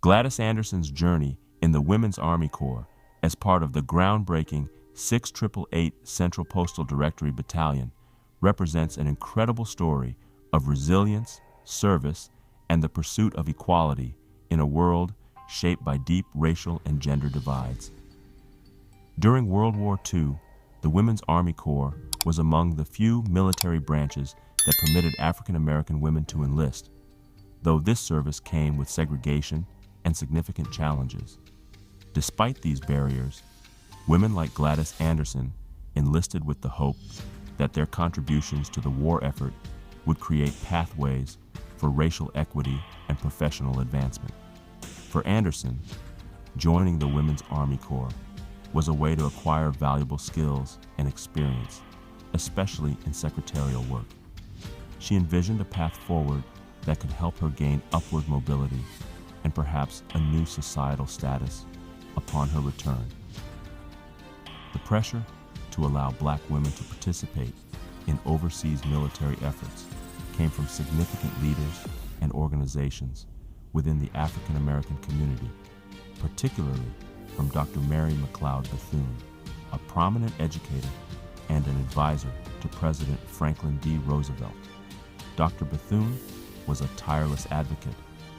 Gladys Anderson's journey in the Women's Army Corps as part of the groundbreaking 6888th Central Postal Directory Battalion represents an incredible story of resilience, service, and the pursuit of equality in a world shaped by deep racial and gender divides. During World War II, the Women's Army Corps was among the few military branches that permitted African American women to enlist, though this service came with segregation and significant challenges. Despite these barriers, women like Gladys Anderson enlisted with the hope that their contributions to the war effort would create pathways for racial equity and professional advancement. For Anderson, joining the Women's Army Corps was a way to acquire valuable skills and experience, especially in secretarial work. She envisioned a path forward that could help her gain upward mobility and perhaps a new societal status upon her return. The pressure to allow Black women to participate in overseas military efforts came from significant leaders and organizations within the African American community, particularly from Dr. Mary McLeod Bethune, a prominent educator and an advisor to President Franklin D. Roosevelt. Dr. Bethune was a tireless advocate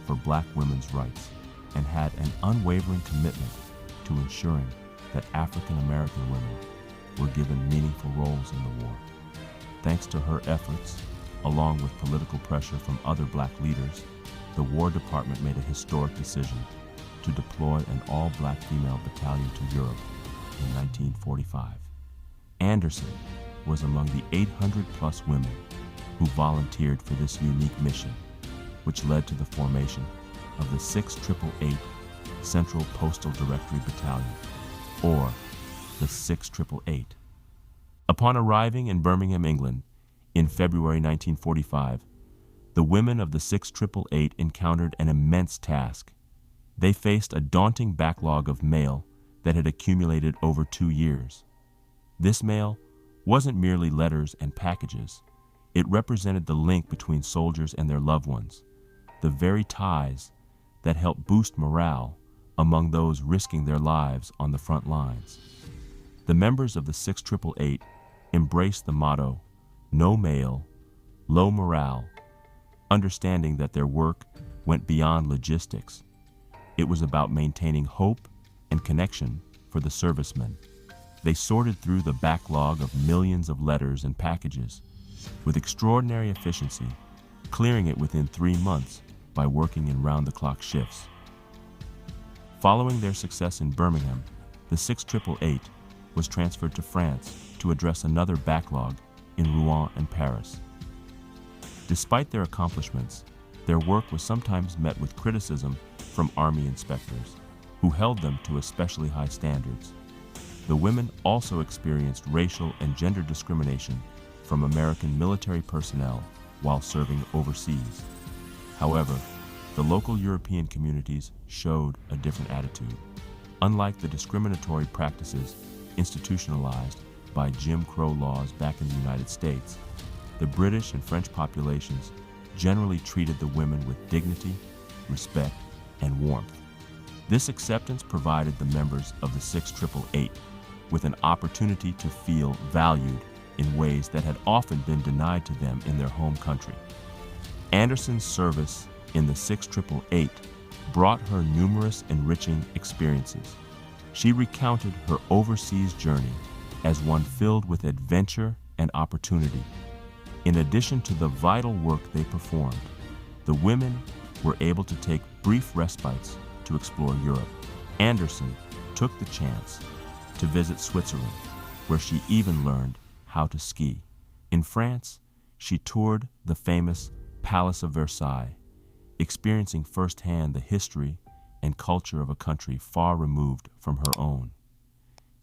for Black women's rights and had an unwavering commitment to ensuring that African American women were given meaningful roles in the war. Thanks to her efforts, along with political pressure from other Black leaders, the War Department made a historic decision to deploy an all-Black female battalion to Europe in 1945. Anderson was among the 800-plus women who volunteered for this unique mission, which led to the formation of the 6888th Central Postal Directory Battalion, or the 6888. Upon arriving in Birmingham, England, in February 1945, the women of the 6888 encountered an immense task. They faced a daunting backlog of mail that had accumulated over 2 years. This mail wasn't merely letters and packages. It represented the link between soldiers and their loved ones, the very ties that help boost morale among those risking their lives on the front lines. The members of the 6888 embraced the motto, "No mail, low morale," understanding that their work went beyond logistics. It was about maintaining hope and connection for the servicemen. They sorted through the backlog of millions of letters and packages with extraordinary efficiency, clearing it within 3 months by working in round-the-clock shifts. Following their success in Birmingham, the 6888 was transferred to France to address another backlog in Rouen and Paris. Despite their accomplishments, their work was sometimes met with criticism from Army inspectors, who held them to especially high standards. The women also experienced racial and gender discrimination from American military personnel while serving overseas. However, the local European communities showed a different attitude. Unlike the discriminatory practices institutionalized by Jim Crow laws back in the United States, the British and French populations generally treated the women with dignity, respect, and warmth. This acceptance provided the members of the 6888 with an opportunity to feel valued in ways that had often been denied to them in their home country. Anderson's service in the 6888 brought her numerous enriching experiences. She recounted her overseas journey as one filled with adventure and opportunity. In addition to the vital work they performed, the women were able to take brief respites to explore Europe. Anderson took the chance to visit Switzerland, where she even learned how to ski. In France, she toured the famous Palace of Versailles, experiencing firsthand the history and culture of a country far removed from her own.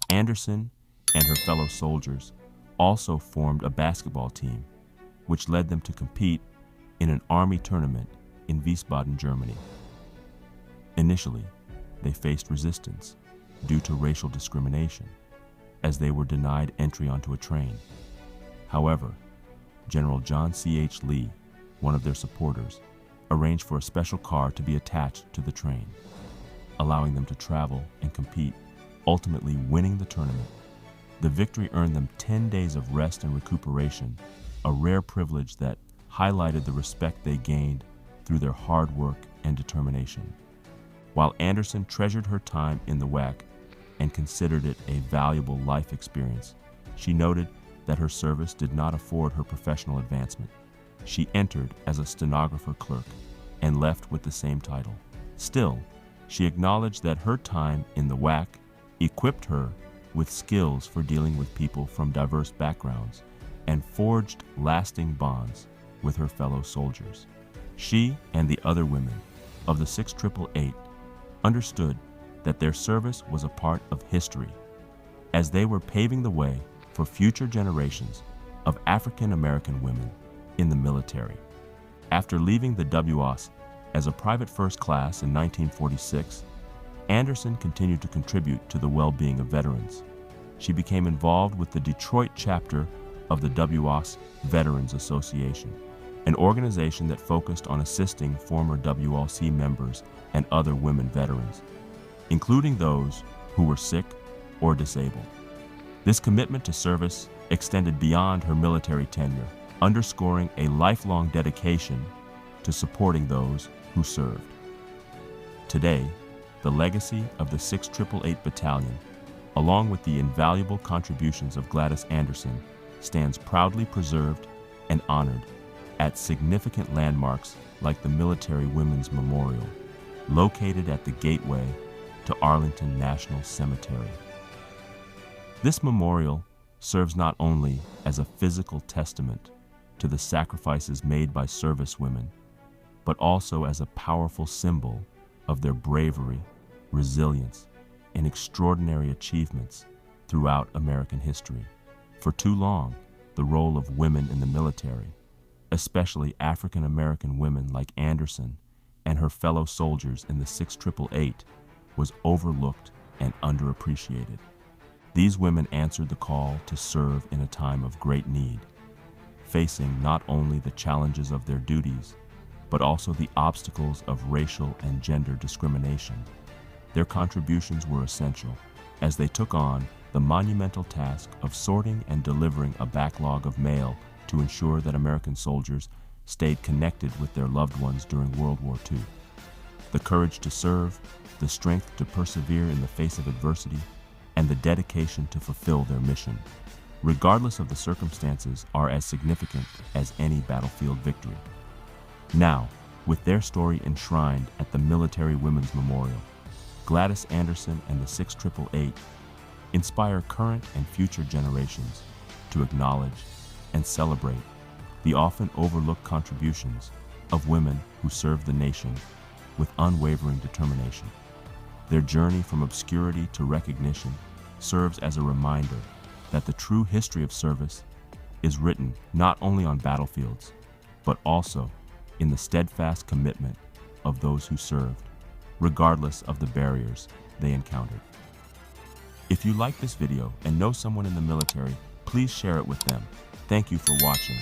Anderson and her fellow soldiers also formed a basketball team, which led them to compete in an army tournament in Wiesbaden, Germany. Initially, they faced resistance due to racial discrimination, as they were denied entry onto a train. However, General John C.H. Lee, one of their supporters, arranged for a special car to be attached to the train, allowing them to travel and compete, ultimately winning the tournament. The victory earned them 10 days of rest and recuperation, a rare privilege that highlighted the respect they gained through their hard work and determination. While Anderson treasured her time in the WAC and considered it a valuable life experience, she noted that her service did not afford her professional advancement. She entered as a stenographer clerk and left with the same title. Still, she acknowledged that her time in the WAC equipped her with skills for dealing with people from diverse backgrounds and forged lasting bonds with her fellow soldiers. She and the other women of the 6888 understood that their service was a part of history, as they were paving the way for future generations of African American women in the military. After leaving the WOS as a private first class in 1946, Anderson continued to contribute to the well-being of veterans. She became involved with the Detroit chapter of the WOS Veterans Association, an organization that focused on assisting former WLC members and other women veterans, including those who were sick or disabled. This commitment to service extended beyond her military tenure, underscoring a lifelong dedication to supporting those who served. Today, the legacy of the 6888th Battalion, along with the invaluable contributions of Gladys Anderson, stands proudly preserved and honored at significant landmarks like the Military Women's Memorial, located at the gateway to Arlington National Cemetery. This memorial serves not only as a physical testament to the sacrifices made by service women, but also as a powerful symbol of their bravery, resilience, and extraordinary achievements throughout American history. For too long, the role of women in the military, especially African American women like Anderson and her fellow soldiers in the 6888, was overlooked and underappreciated. These women answered the call to serve in a time of great need, facing not only the challenges of their duties, but also the obstacles of racial and gender discrimination. Their contributions were essential as they took on the monumental task of sorting and delivering a backlog of mail to ensure that American soldiers stayed connected with their loved ones during World War II. The courage to serve, the strength to persevere in the face of adversity, and the dedication to fulfill their mission, regardless of the circumstances, are as significant as any battlefield victory. Now, with their story enshrined at the Military Women's Memorial, Gladys Anderson and the 6888 inspire current and future generations to acknowledge and celebrate the often overlooked contributions of women who served the nation with unwavering determination. Their journey from obscurity to recognition serves as a reminder that the true history of service is written not only on battlefields, but also in the steadfast commitment of those who served, regardless of the barriers they encountered. If you like this video and know someone in the military, please share it with them. Thank you for watching.